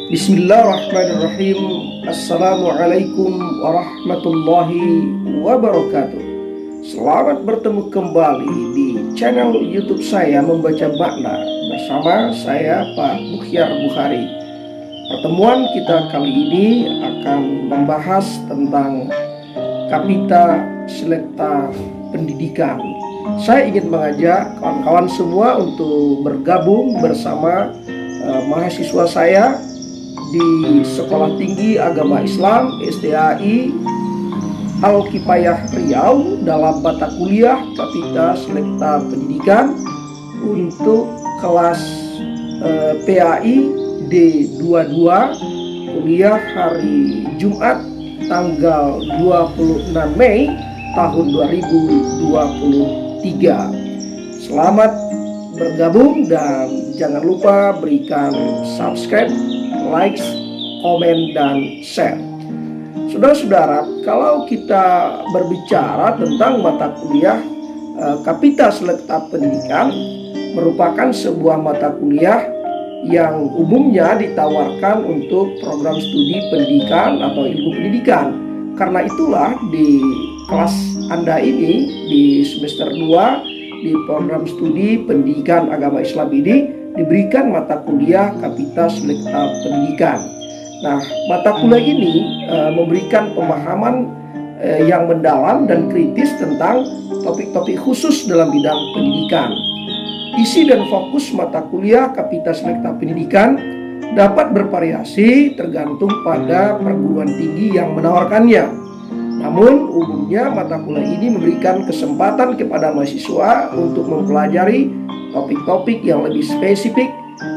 Bismillahirrahmanirrahim. Assalamualaikum warahmatullahi wabarakatuh. Selamat bertemu kembali di channel YouTube saya Membaca Makna bersama saya Pak Mukhyar Bukhari. Pertemuan kita kali ini akan membahas tentang Kapita Selekta Pendidikan. Saya ingin mengajak kawan-kawan semua untuk bergabung bersama mahasiswa saya di Sekolah Tinggi Agama Islam STAI Al-Kifayah Riau dalam mata kuliah Kapita Selekta Pendidikan untuk kelas PAI D22 kuliah hari Jumat tanggal 26 Mei tahun 2023. Selamat bergabung dan jangan lupa berikan subscribe, like, komen, dan share. Saudara-saudara, kalau kita berbicara tentang mata kuliah Kapita Selekta Pendidikan merupakan sebuah mata kuliah yang umumnya ditawarkan untuk program studi pendidikan atau ilmu pendidikan. Karena itulah di kelas Anda ini di semester 2 di program studi pendidikan agama Islam ini diberikan mata kuliah Kapita Selekta Pendidikan. Nah, mata kuliah ini memberikan pemahaman yang mendalam dan kritis tentang topik-topik khusus dalam bidang pendidikan. Isi dan fokus mata kuliah Kapita Selekta Pendidikan dapat bervariasi tergantung pada perguruan tinggi yang menawarkannya. Namun, umumnya mata kuliah ini memberikan kesempatan kepada mahasiswa untuk mempelajari topik-topik yang lebih spesifik,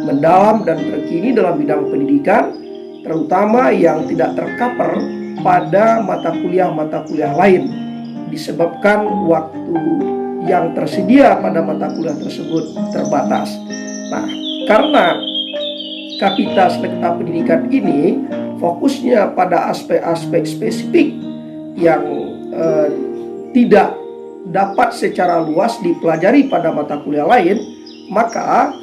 mendalam, dan terkini dalam bidang pendidikan, terutama yang tidak tercover pada mata kuliah lain, disebabkan waktu yang tersedia pada mata kuliah tersebut terbatas. Nah, karena Kapita Selekta Pendidikan ini fokusnya pada aspek-aspek spesifik yang tidak dapat secara luas dipelajari pada mata kuliah lain, maka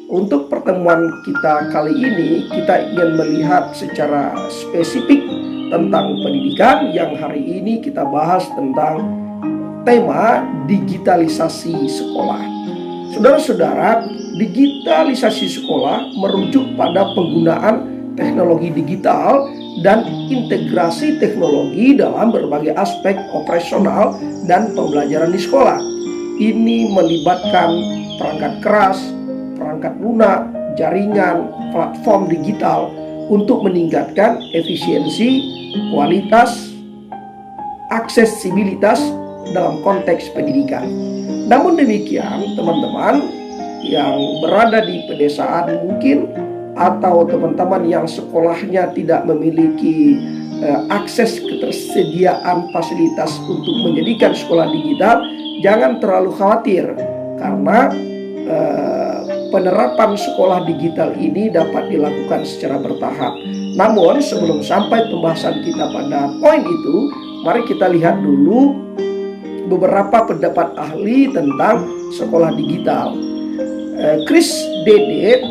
untuk pertemuan kita kali ini kita ingin melihat secara spesifik tentang pendidikan yang hari ini kita bahas tentang tema digitalisasi sekolah. Saudara-saudara, digitalisasi sekolah merujuk pada penggunaan teknologi digital dan integrasi teknologi dalam berbagai aspek operasional dan pembelajaran di sekolah. Ini melibatkan perangkat keras, perangkat lunak, jaringan, platform digital untuk meningkatkan efisiensi, kualitas, aksesibilitas dalam konteks pendidikan. Namun demikian, teman-teman yang berada di pedesaan mungkin atau teman-teman yang sekolahnya tidak memiliki akses ketersediaan fasilitas untuk menjadikan sekolah digital, jangan terlalu khawatir karena penerapan sekolah digital ini dapat dilakukan secara bertahap. Namun sebelum sampai pembahasan kita pada poin itu, mari kita lihat dulu beberapa pendapat ahli tentang sekolah digital. Chris Dede,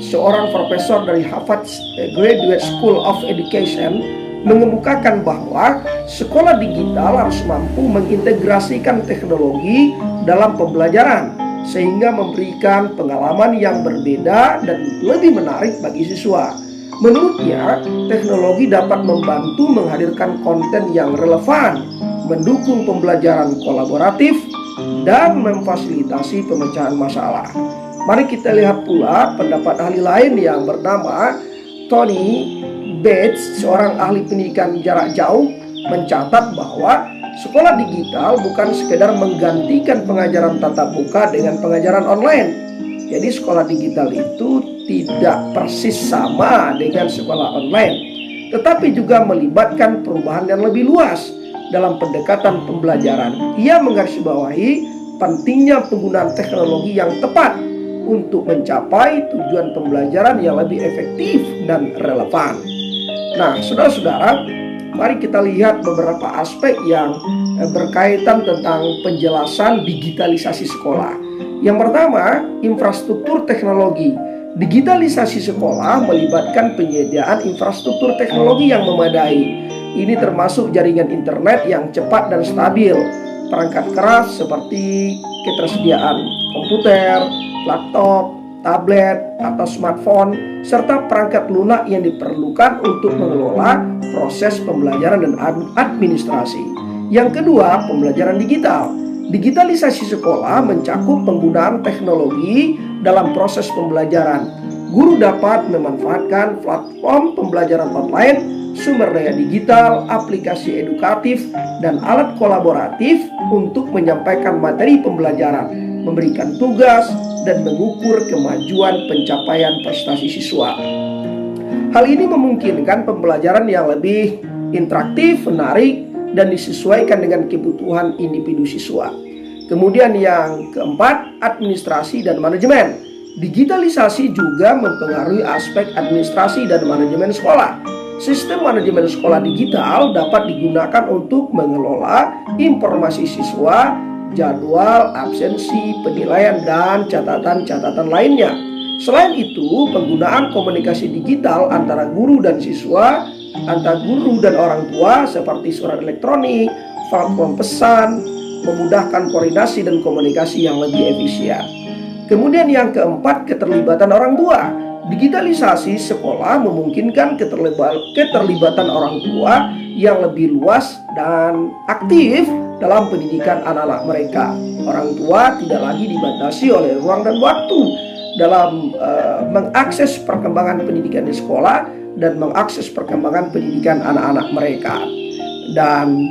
seorang profesor dari Harvard Graduate School of Education, mengemukakan bahwa sekolah digital harus mampu mengintegrasikan teknologi dalam pembelajaran sehingga memberikan pengalaman yang berbeda dan lebih menarik bagi siswa. Menurutnya, teknologi dapat membantu menghadirkan konten yang relevan, mendukung pembelajaran kolaboratif, dan memfasilitasi pemecahan masalah. Mari kita lihat pula pendapat ahli lain yang bernama Tony Bates, seorang ahli pendidikan jarak jauh, mencatat bahwa sekolah digital bukan sekedar menggantikan pengajaran tatap muka dengan pengajaran online. Jadi sekolah digital itu tidak persis sama dengan sekolah online, tetapi juga melibatkan perubahan yang lebih luas dalam pendekatan pembelajaran. Ia menggarisbawahi pentingnya penggunaan teknologi yang tepat untuk mencapai tujuan pembelajaran yang lebih efektif dan relevan. Nah, saudara-saudara, mari kita lihat beberapa aspek yang berkaitan tentang penjelasan digitalisasi sekolah. Yang pertama, infrastruktur teknologi. Digitalisasi sekolah melibatkan penyediaan infrastruktur teknologi yang memadai. Ini termasuk jaringan internet yang cepat dan stabil, perangkat keras seperti ketersediaan komputer, laptop, tablet, atau smartphone, serta perangkat lunak yang diperlukan untuk mengelola proses pembelajaran dan administrasi. Yang kedua, pembelajaran digital. Digitalisasi sekolah mencakup penggunaan teknologi dalam proses pembelajaran. Guru dapat memanfaatkan platform pembelajaran online, sumber daya digital, aplikasi edukatif, dan alat kolaboratif untuk menyampaikan materi pembelajaran, memberikan tugas, dan mengukur kemajuan pencapaian prestasi siswa. Hal ini memungkinkan pembelajaran yang lebih interaktif, menarik, dan disesuaikan dengan kebutuhan individu siswa. Kemudian yang keempat, administrasi dan manajemen. Digitalisasi juga mempengaruhi aspek administrasi dan manajemen sekolah. Sistem manajemen sekolah digital dapat digunakan untuk mengelola informasi siswa, jadwal, absensi, penilaian, dan catatan-catatan lainnya. Selain itu, penggunaan komunikasi digital antara guru dan siswa, antar guru dan orang tua seperti surat elektronik, platform pesan, memudahkan koordinasi dan komunikasi yang lebih efisien. Kemudian yang keempat, keterlibatan orang tua. Digitalisasi sekolah memungkinkan keterlibatan orang tua yang lebih luas dan aktif dalam pendidikan anak-anak mereka. Orang tua tidak lagi dibatasi oleh ruang dan waktu dalam mengakses perkembangan pendidikan di sekolah dan mengakses perkembangan pendidikan anak-anak mereka. Dan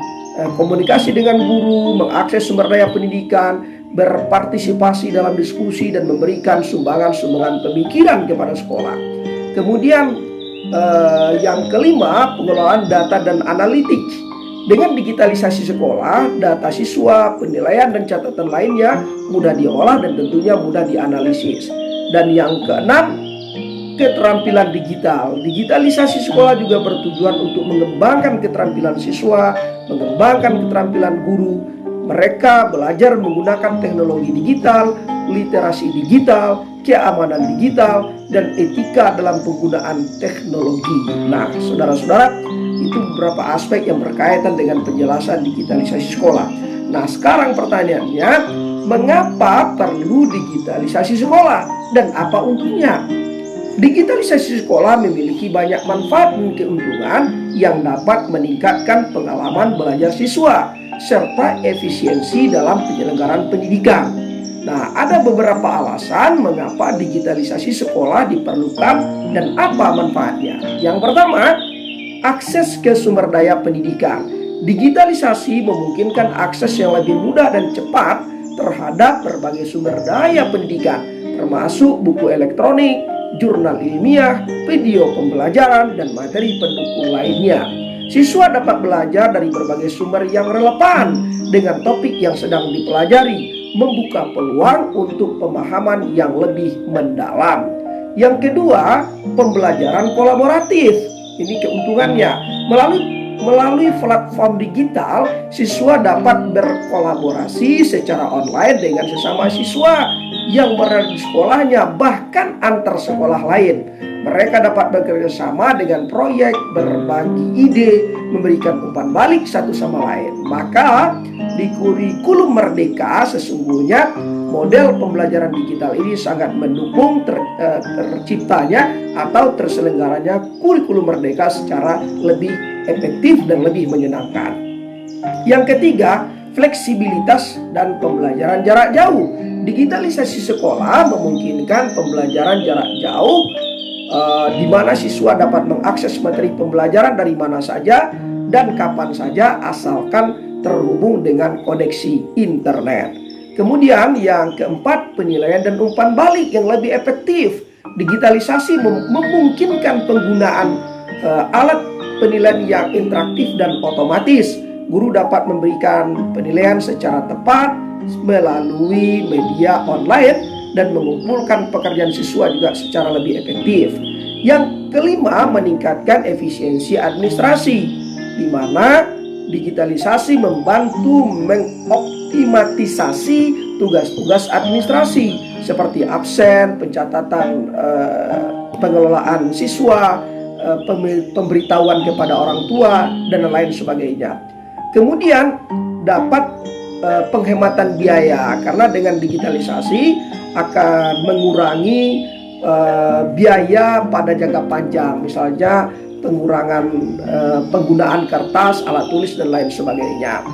komunikasi dengan guru, mengakses sumber daya pendidikan, berpartisipasi dalam diskusi, dan memberikan sumbangan-sumbangan pemikiran kepada sekolah. Kemudian yang kelima, pengelolaan data dan analitik. Dengan digitalisasi sekolah, data siswa, penilaian, dan catatan lainnya mudah diolah dan tentunya mudah dianalisis. Dan yang keenam, keterampilan digital. Digitalisasi sekolah juga bertujuan untuk mengembangkan keterampilan siswa, mengembangkan keterampilan guru. Mereka belajar menggunakan teknologi digital, literasi digital, keamanan digital, dan etika dalam penggunaan teknologi. Nah, saudara-saudara, itu beberapa aspek yang berkaitan dengan penjelasan digitalisasi sekolah. Nah, sekarang pertanyaannya, mengapa perlu digitalisasi sekolah dan apa untungnya? Digitalisasi sekolah memiliki banyak manfaat dan keuntungan yang dapat meningkatkan pengalaman belajar siswa serta efisiensi dalam penyelenggaraan pendidikan. Nah, ada beberapa alasan mengapa digitalisasi sekolah diperlukan dan apa manfaatnya. Yang pertama, akses ke sumber daya pendidikan. Digitalisasi memungkinkan akses yang lebih mudah dan cepat terhadap berbagai sumber daya pendidikan, termasuk buku elektronik, jurnal ilmiah, video pembelajaran, dan materi pendukung lainnya. Siswa dapat belajar dari berbagai sumber yang relevan dengan topik yang sedang dipelajari, membuka peluang untuk pemahaman yang lebih mendalam. Yang kedua, pembelajaran kolaboratif. Ini keuntungannya. Melalui platform digital, siswa dapat berkolaborasi secara online dengan sesama siswa yang berada di sekolahnya, bahkan antar sekolah lain. Mereka dapat bekerja sama dengan proyek, berbagi ide, memberikan umpan balik satu sama lain. Maka di kurikulum Merdeka sesungguhnya model pembelajaran digital ini sangat mendukung terciptanya atau terselenggaranya kurikulum Merdeka secara lebih efektif dan lebih menyenangkan. Yang ketiga, fleksibilitas dan pembelajaran jarak jauh. Digitalisasi sekolah memungkinkan pembelajaran jarak jauh di mana siswa dapat mengakses materi pembelajaran dari mana saja dan kapan saja asalkan terhubung dengan koneksi internet. Kemudian yang keempat, penilaian dan umpan balik yang lebih efektif. Digitalisasi memungkinkan penggunaan alat penilaian yang interaktif dan otomatis. Guru dapat memberikan penilaian secara tepat melalui media online dan mengumpulkan pekerjaan siswa juga secara lebih efektif. Yang kelima, meningkatkan efisiensi administrasi, di mana digitalisasi membantu mengoptimalisasi tugas-tugas administrasi. seperti absen, pencatatan pengelolaan siswa, pemberitahuan kepada orang tua, dan lain sebagainya. Kemudian dapat penghematan biaya, karena dengan digitalisasi akan mengurangi biaya pada jangka panjang, misalnya pengurangan penggunaan kertas, alat tulis, dan lain sebagainya.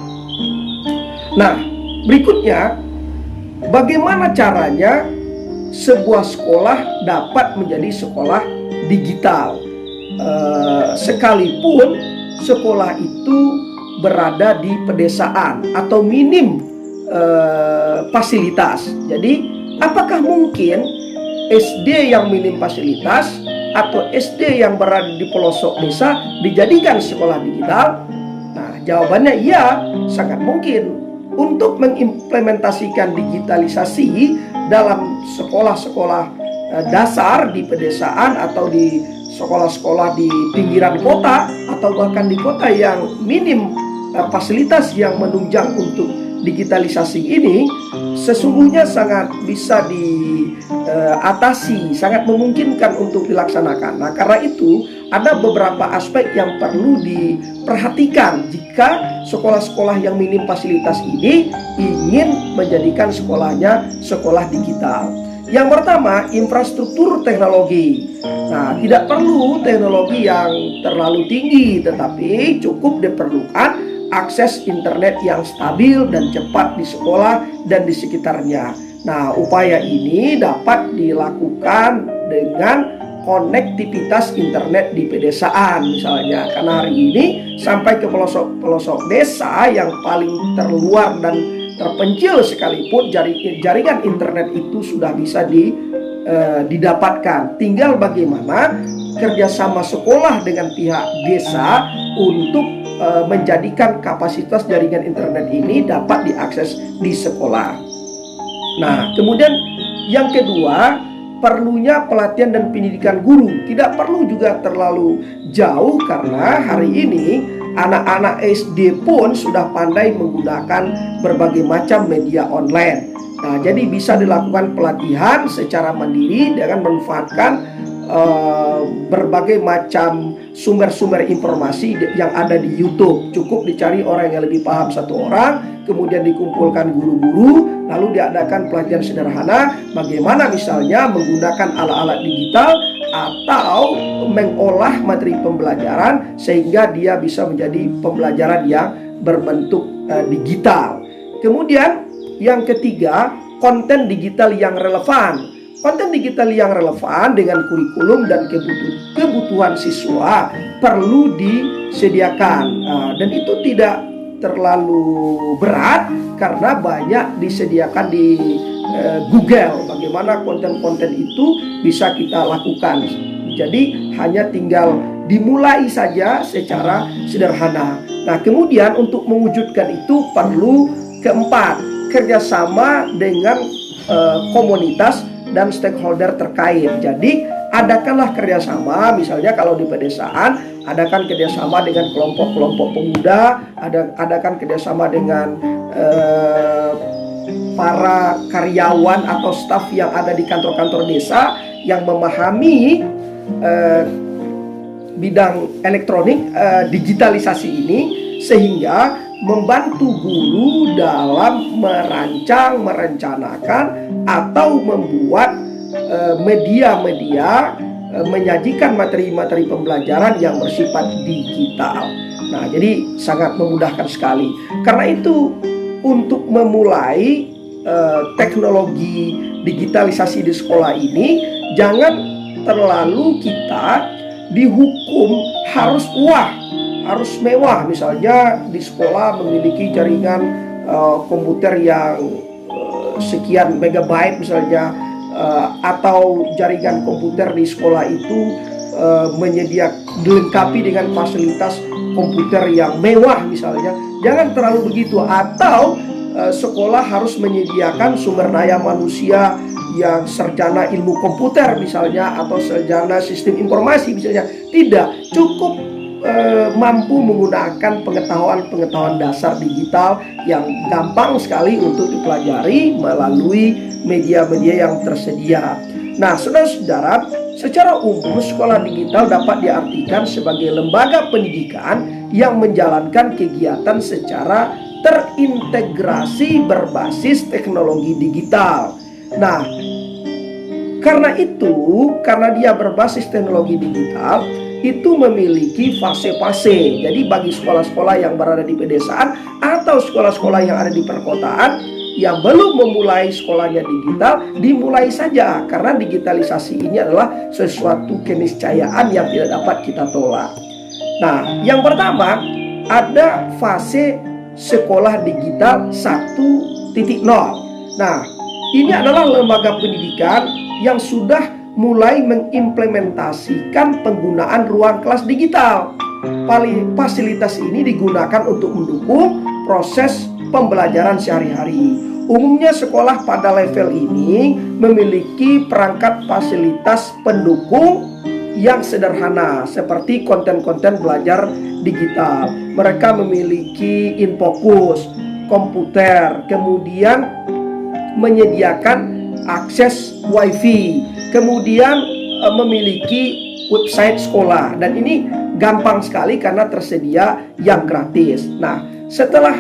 Nah, berikutnya, bagaimana caranya sebuah sekolah dapat menjadi sekolah digital, sekalipun sekolah itu berada di pedesaan atau minim fasilitas. Jadi, apakah mungkin SD yang minim fasilitas atau SD yang berada di pelosok desa dijadikan sekolah digital? Nah, jawabannya iya, sangat mungkin. Untuk mengimplementasikan digitalisasi dalam sekolah-sekolah dasar di pedesaan atau di sekolah-sekolah di pinggiran kota atau bahkan di kota yang minim fasilitas yang menunjang untuk digitalisasi ini, sesungguhnya sangat bisa diatasi, sangat memungkinkan untuk dilaksanakan. Nah, karena itu ada beberapa aspek yang perlu diperhatikan jika sekolah-sekolah yang minim fasilitas ini ingin menjadikan sekolahnya sekolah digital. Yang pertama, infrastruktur teknologi. Nah, tidak perlu teknologi yang terlalu tinggi, tetapi cukup diperlukan akses internet yang stabil dan cepat di sekolah dan di sekitarnya. Nah, upaya ini dapat dilakukan dengan konektivitas internet di pedesaan misalnya, karena hari ini sampai ke pelosok-pelosok desa yang paling terluar dan terpencil sekalipun jaringan internet itu sudah bisa didapatkan. Tinggal bagaimana kerjasama sekolah dengan pihak desa untuk menjadikan kapasitas jaringan internet ini dapat diakses di sekolah. Nah, kemudian yang kedua, perlunya pelatihan dan pendidikan guru. Tidak perlu juga terlalu jauh, karena hari ini anak-anak SD pun sudah pandai menggunakan berbagai macam media online. Nah, jadi bisa dilakukan pelatihan secara mandiri dengan memanfaatkan berbagai macam sumber-sumber informasi yang ada di YouTube. Cukup dicari orang yang lebih paham satu orang, kemudian dikumpulkan guru-guru, lalu diadakan pelatihan sederhana bagaimana misalnya menggunakan alat-alat digital atau mengolah materi pembelajaran sehingga dia bisa menjadi pembelajaran yang berbentuk digital. Kemudian yang ketiga, konten digital yang relevan. Konten digital yang relevan dengan kurikulum dan kebutuhan siswa perlu disediakan, dan itu tidak terlalu berat karena banyak disediakan di Google. Bagaimana konten-konten itu bisa kita lakukan. Jadi hanya tinggal dimulai saja secara sederhana. Nah, kemudian untuk mewujudkan itu perlu keempat, kerjasama dengan komunitas dan stakeholder terkait. Jadi adakanlah kerjasama, misalnya kalau di pedesaan adakan kerjasama dengan kelompok-kelompok pemuda, adakan kerjasama dengan para karyawan atau staf yang ada di kantor-kantor desa yang memahami bidang elektronik, digitalisasi ini, sehingga membantu guru dalam merancang, merencanakan atau membuat media-media menyajikan materi-materi pembelajaran yang bersifat digital. Nah, jadi sangat memudahkan sekali. Karena itu untuk memulai teknologi digitalisasi di sekolah ini, jangan terlalu kita dihukum harus harus mewah. Misalnya di sekolah memiliki jaringan komputer yang sekian megabyte misalnya, atau jaringan komputer di sekolah itu dilengkapi dengan fasilitas komputer yang mewah misalnya. Jangan terlalu begitu. Atau sekolah harus menyediakan sumber daya manusia yang sarjana ilmu komputer misalnya, atau sarjana sistem informasi misalnya. Tidak, cukup mampu menggunakan pengetahuan dasar digital yang gampang sekali untuk dipelajari melalui media-media yang tersedia. Nah, saudara-saudara, secara umum sekolah digital dapat diartikan sebagai lembaga pendidikan yang menjalankan kegiatan secara terintegrasi berbasis teknologi digital. Nah, karena dia berbasis teknologi digital, itu memiliki fase-fase. Jadi bagi sekolah-sekolah yang berada di pedesaan atau sekolah-sekolah yang ada di perkotaan yang belum memulai sekolahnya digital, dimulai saja, karena digitalisasi ini adalah sesuatu keniscayaan yang tidak dapat kita tolak. Nah, yang pertama ada fase sekolah digital 1.0. Nah, ini adalah lembaga pendidikan yang sudah mulai mengimplementasikan penggunaan ruang kelas digital. Fasilitas ini digunakan untuk mendukung proses pembelajaran sehari-hari. Umumnya sekolah pada level ini memiliki perangkat fasilitas pendukung yang sederhana seperti konten-konten belajar digital. Mereka memiliki Infocus, komputer, kemudian menyediakan akses WiFi, kemudian memiliki website sekolah, dan ini gampang sekali karena tersedia yang gratis. Nah, setelah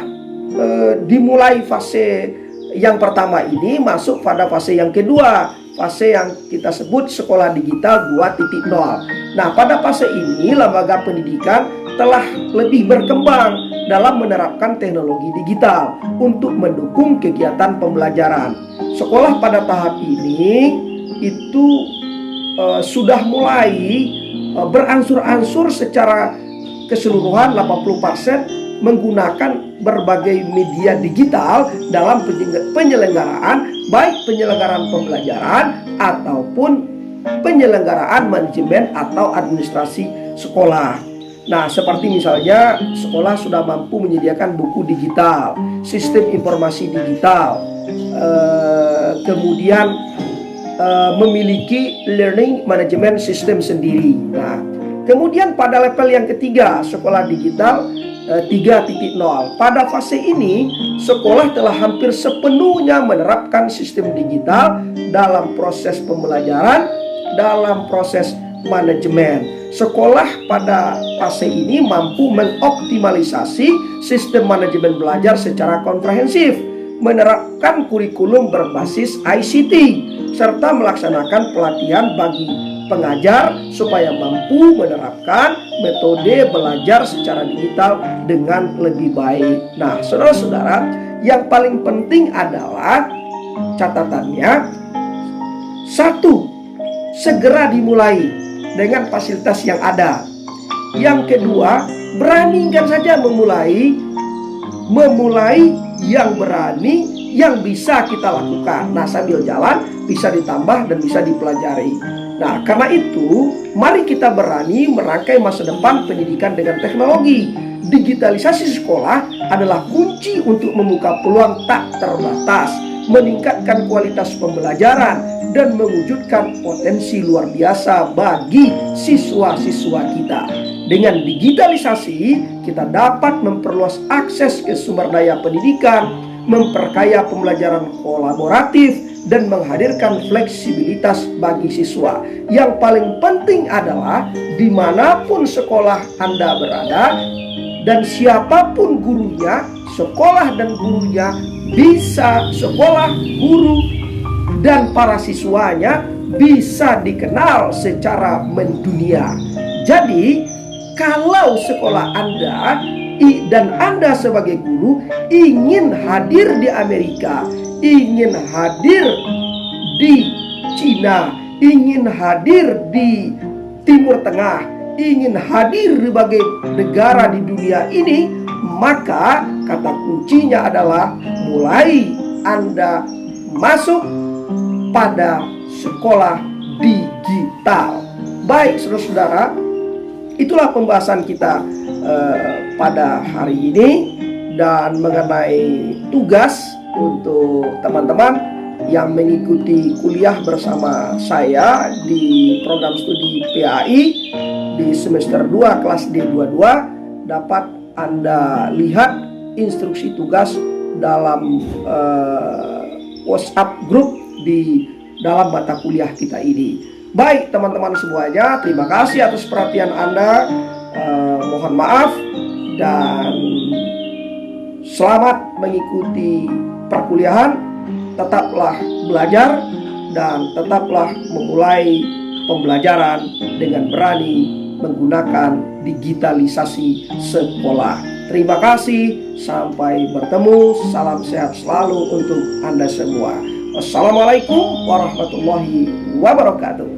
dimulai fase yang pertama ini, masuk pada fase yang kedua, fase yang kita sebut sekolah digital 2.0. Nah, pada fase ini lembaga pendidikan telah lebih berkembang dalam menerapkan teknologi digital untuk mendukung kegiatan pembelajaran. Sekolah pada tahap ini itu sudah mulai beransur-ansur secara keseluruhan 80% menggunakan berbagai media digital dalam penyelenggaraan, baik penyelenggaraan pembelajaran ataupun penyelenggaraan manajemen atau administrasi sekolah. Nah, seperti misalnya sekolah sudah mampu menyediakan buku digital, sistem informasi digital, kemudian memiliki learning management system sendiri. Nah, kemudian pada level yang ketiga, sekolah digital 3.0. Pada fase ini, sekolah telah hampir sepenuhnya menerapkan sistem digital dalam proses pembelajaran, dalam proses manajemen. Sekolah pada fase ini mampu mengoptimalisasi sistem manajemen belajar secara komprehensif, menerapkan kurikulum berbasis ICT, serta melaksanakan pelatihan bagi pengajar supaya mampu menerapkan metode belajar secara digital dengan lebih baik. Nah, saudara-saudara, yang paling penting adalah catatannya, satu, segera dimulai dengan fasilitas yang ada. Yang kedua, beranikan saja memulai yang berani, yang bisa kita lakukan. Nah, sambil jalan bisa ditambah dan bisa dipelajari. Nah, karena itu mari kita berani merangkai masa depan pendidikan dengan teknologi. Digitalisasi sekolah adalah kunci untuk membuka peluang tak terbatas, meningkatkan kualitas pembelajaran, dan mewujudkan potensi luar biasa bagi siswa-siswa kita. Dengan digitalisasi, kita dapat memperluas akses ke sumber daya pendidikan, memperkaya pembelajaran kolaboratif, dan menghadirkan fleksibilitas bagi siswa. Yang paling penting adalah dimanapun sekolah Anda berada dan siapapun gurunya, sekolah dan gurunya bisa, sekolah, guru, dan para siswanya bisa dikenal secara mendunia. Jadi, kalau sekolah Anda dan Anda sebagai guru ingin hadir di Amerika, ingin hadir di Cina, ingin hadir di Timur Tengah, ingin hadir di berbagai negara di dunia ini, maka kata kuncinya adalah mulai Anda masuk pada sekolah digital. Baik, saudara-saudara, itulah pembahasan kita pada hari ini, dan mengenai tugas untuk teman-teman yang mengikuti kuliah bersama saya di program studi PAI di semester 2 kelas D22 dapat Anda lihat instruksi tugas dalam WhatsApp grup di dalam mata kuliah kita ini. Baik teman-teman semuanya, terima kasih atas perhatian Anda. Mohon maaf dan selamat mengikuti perkuliahan. Tetaplah belajar dan tetaplah memulai pembelajaran dengan berani menggunakan digitalisasi sekolah. Terima kasih, sampai bertemu. Salam sehat selalu untuk Anda semua. Wassalamualaikum warahmatullahi wabarakatuh.